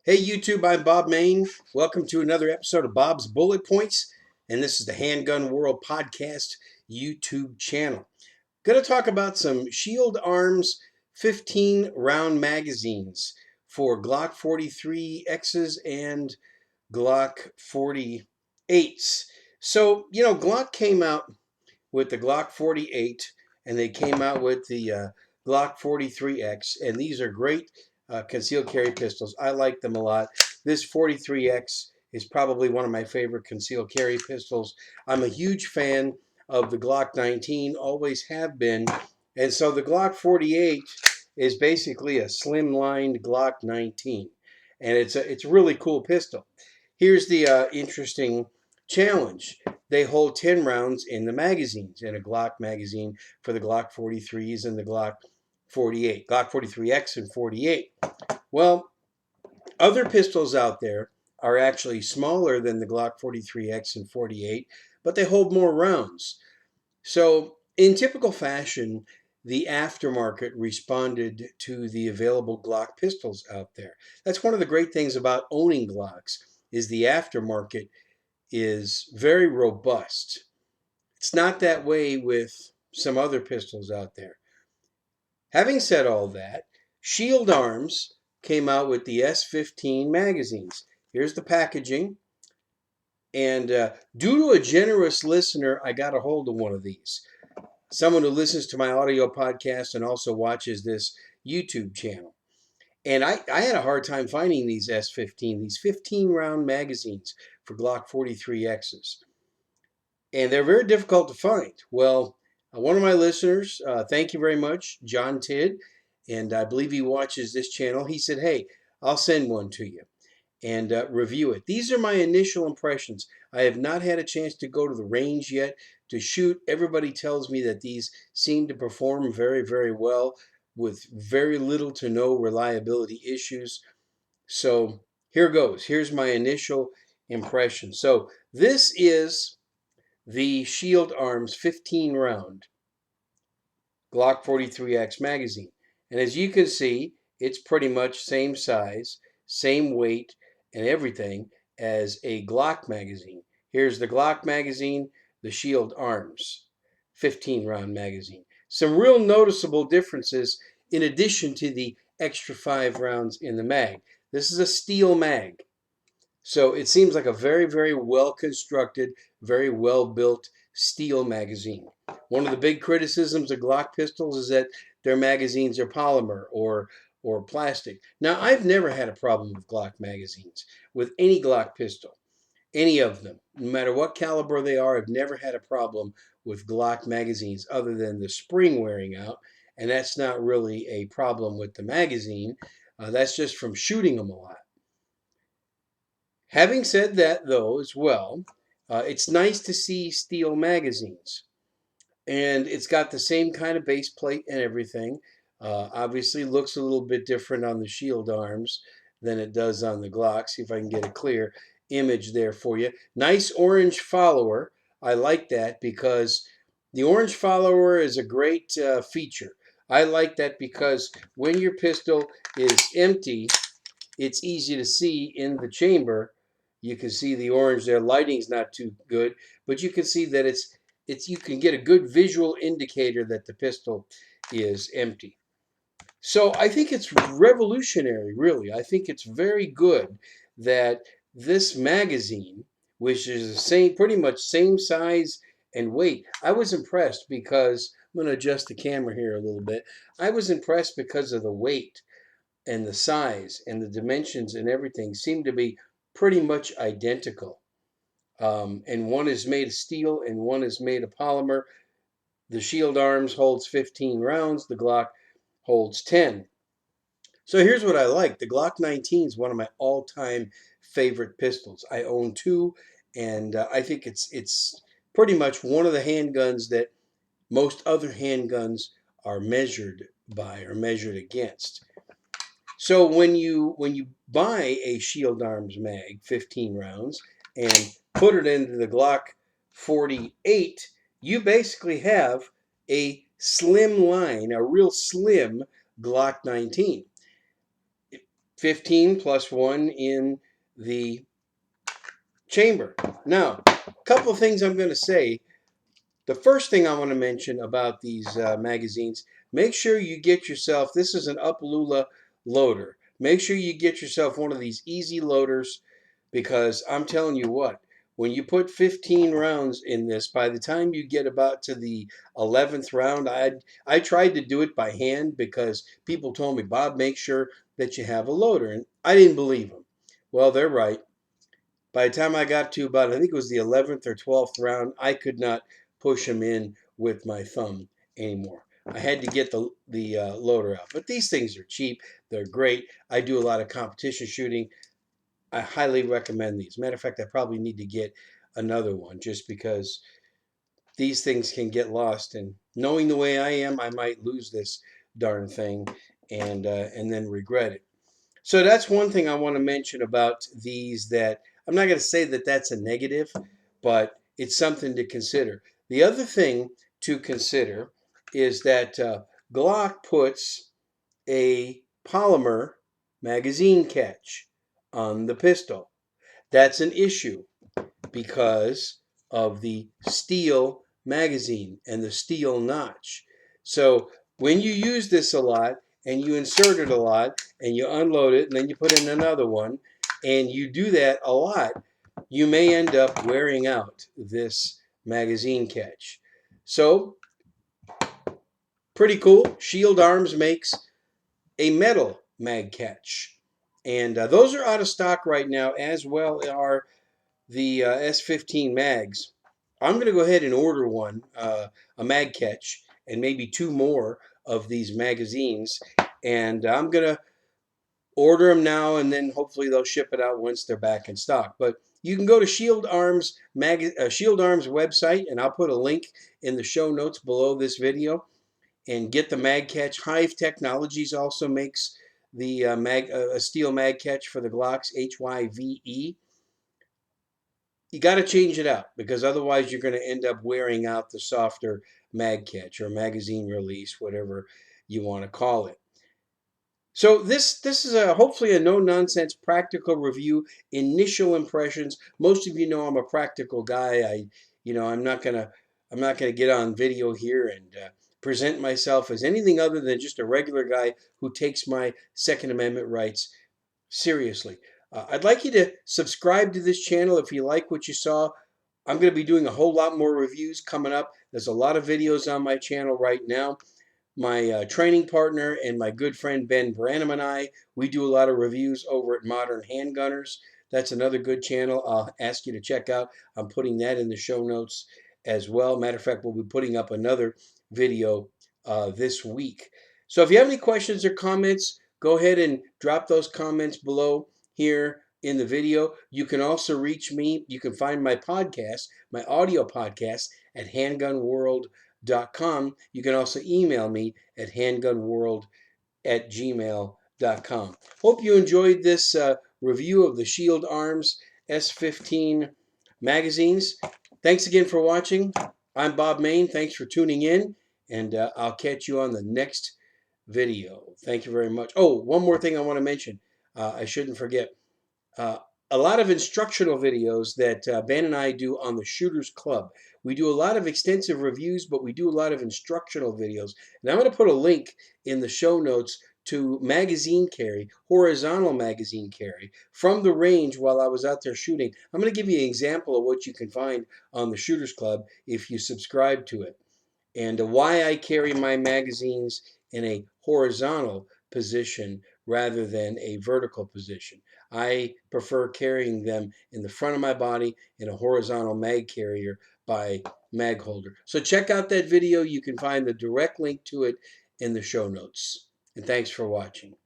Hey YouTube, I'm Bob Mayne. Welcome to another episode of Bob's Bullet Points, and this is the Handgun World Podcast YouTube channel. Going to talk about some Shield Arms 15 round magazines for Glock 43Xs and Glock 48s. So, Glock came out with the Glock 48 and they came out with the Glock 43X, and these are great concealed carry pistols. I like them a lot. This 43X is probably one of my favorite concealed carry pistols. I'm a huge fan of the Glock 19, always have been, and so the Glock 48 is basically a slim-lined Glock 19, and it's a really cool pistol. Here's the interesting challenge. They hold 10 rounds in the magazines, in a Glock magazine for the Glock 43s and the Glock 48, Glock 43X and 48. Well, other pistols out there are actually smaller than the Glock 43X and 48, but they hold more rounds. So, in typical fashion, the aftermarket responded to the available Glock pistols out there. That's one of the great things about owning Glocks, is the aftermarket is very robust. It's not that way with some other pistols out there. Having said all that, Shield Arms came out with the S15 magazines. Here's the packaging. And due to a generous listener, I got a hold of one of these. Someone who listens to my audio podcast and also watches this YouTube channel. And I had a hard time finding these S15, these 15 round magazines for Glock 43Xs. And they're very difficult to find. Well, one of my listeners, thank you very much, John Tidd, and I believe he watches this channel. He said, hey, I'll send one to you and review it. These are my initial impressions. I have not had a chance to go to the range yet to shoot. Everybody tells me that these seem to perform very, very well with very little to no reliability issues. So here goes. Here's my initial impression. So this is the Shield Arms 15 round Glock 43X magazine. And as you can see, it's pretty much same size, same weight, and everything as a Glock magazine. Here's the Glock magazine, the Shield Arms 15 round magazine. Some real noticeable differences in addition to the extra 5 rounds in the mag. This is a steel mag. So it seems like a very, very well constructed, very well built steel magazine. One of the big criticisms of Glock pistols is that their magazines are polymer or plastic. Now, I've never had a problem with Glock magazines, with any Glock pistol, any of them. No matter what caliber they are, I've never had a problem with Glock magazines other than the spring wearing out, and that's not really a problem with the magazine. That's just from shooting them a lot. Having said that, though, as well, it's nice to see steel magazines. And it's got the same kind of base plate and everything. Obviously, looks a little bit different on the Shield Arms than it does on the Glock. See if I can get a clear image there for you. Nice orange follower. I like that because the orange follower is a great feature. I like that because when your pistol is empty, it's easy to see in the chamber. You can see the orange there. Lighting's not too good, but you can see that you can get a good visual indicator that the pistol is empty. So I think it's revolutionary, really. I think it's very good that this magazine, which is the same, pretty much same size and weight. I was impressed because I'm going to adjust the camera here a little bit. I was impressed because of the weight and the size and the dimensions and everything seem to be pretty much identical. And one is made of steel and one is made of polymer. The Shield Arms holds 15 rounds. The Glock holds 10. So here's what I like. The Glock 19 is one of my all-time favorite pistols. I own two, and I think it's pretty much one of the handguns that most other handguns are measured by or measured against. So when you buy a Shield Arms mag, 15 rounds, and put it into the Glock 48, you basically have a slim line, a real slim Glock 19. 15 plus 1 in the chamber. Now, a couple of things I'm going to say. The first thing I want to mention about these magazines, make sure you get yourself, this is an Upalula loader. Make sure you get yourself one of these easy loaders, because I'm telling you what, when you put 15 rounds in this, by the time you get about to the 11th round, I tried to do it by hand because people told me, Bob, make sure that you have a loader. And I didn't believe them. Well, they're right. By the time I got to about, I think it was the 11th or 12th round, I could not push them in with my thumb anymore. I had to get the loader out. But these things are cheap. They're great. I do a lot of competition shooting. I highly recommend these. Matter of fact, I probably need to get another one just because these things can get lost. And knowing the way I am, I might lose this darn thing and then regret it. So that's one thing I want to mention about these, that I'm not going to say that that's a negative, but it's something to consider. The other thing to consider is that Glock puts a polymer magazine catch on the pistol. That's an issue because of the steel magazine and the steel notch. So when you use this a lot and you insert it a lot and you unload it and then you put in another one and you do that a lot, you may end up wearing out this magazine catch. So pretty cool. Shield Arms makes a metal mag catch. And those are out of stock right now, as well are the S15 mags. I'm going to go ahead and order one, a mag catch, and maybe two more of these magazines. And I'm going to order them now, and then hopefully they'll ship it out once they're back in stock. But you can go to Shield Arms website, and I'll put a link in the show notes below this video, and get the mag catch. Hive Technologies also makes the a steel mag catch for the Glocks, HYVE. You got to change it out because otherwise you're going to end up wearing out the softer mag catch or magazine release, whatever you want to call it. So this is hopefully a no nonsense practical review, initial impressions. Most of you know I'm a practical guy. I'm not gonna get on video here and present myself as anything other than just a regular guy who takes my Second Amendment rights seriously. I'd like you to subscribe to this channel if you like what you saw. I'm going to be doing a whole lot more reviews coming up. There's a lot of videos on my channel right now. My training partner and my good friend Ben Branham and we do a lot of reviews over at Modern Handgunners. That's another good channel I'll ask you to check out. I'm putting that in the show notes as well. Matter of fact, we'll be putting up another video this week. So if you have any questions or comments, go ahead and drop those comments below here in the video. You can also reach me. You can find my podcast, my audio podcast, at handgunworld.com. You can also email me at handgunworld@gmail.com. Hope you enjoyed this review of the Shield Arms S15 magazines. Thanks again for watching. I'm Bob Mayne. Thanks for tuning in, and I'll catch you on the next video. Thank you very much. Oh, one more thing I want to mention. I shouldn't forget. Uh, a lot of instructional videos that Ben and I do on the Shooters Club. We do a lot of extensive reviews, but we do a lot of instructional videos. And I'm going to put a link in the show notes to magazine carry, horizontal magazine carry, from the range while I was out there shooting. I'm going to give you an example of what you can find on the Shooters Club if you subscribe to it, and why I carry my magazines in a horizontal position rather than a vertical position. I prefer carrying them in the front of my body in a horizontal mag carrier by mag holder. So check out that video. You can find the direct link to it in the show notes. And thanks for watching.